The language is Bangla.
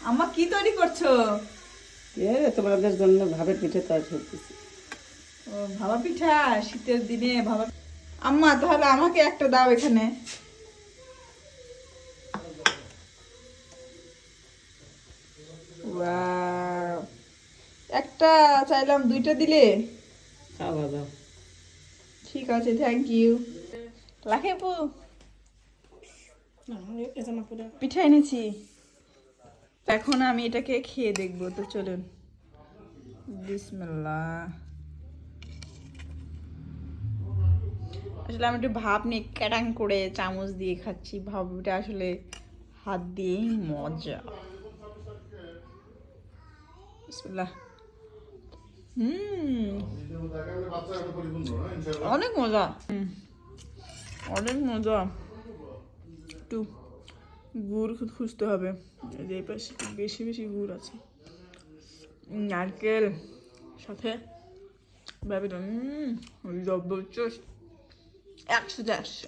আম্মা কি তৈরি করছো? তোমাদের জন্য ভাবের পিঠে তৈরি করতেছি। ও ভাপা পিঠা, শীতের দিনে ভাপা। আম্মা তাহলে আমাকে একটা দাও এখানে। ওয়াও, একটা চাইলাম, দুইটা দিলে। খাওয়া দাও। ঠিক আছে, থ্যাংক ইউ। লাখেপু পিঠা এনেছি, এখন আমি এটাকে খেয়ে দেখবো। তো চলুন, বিসমিল্লাহ। আসলে আমি একটু ভাপ নিয়ে ক্যাটাং করে চামচ দিয়ে খাচ্ছি। ভাবটা আসলে হাত দিয়েই মজা। বিসমিল্লাহ। অনেক মজা, অনেক মজা। একটু গুড় খুঁজতে হবে, এই পাশে বেশি বেশি গুড় আছে। নারকেল সাথে জবরদস্ত, 100 তে 100।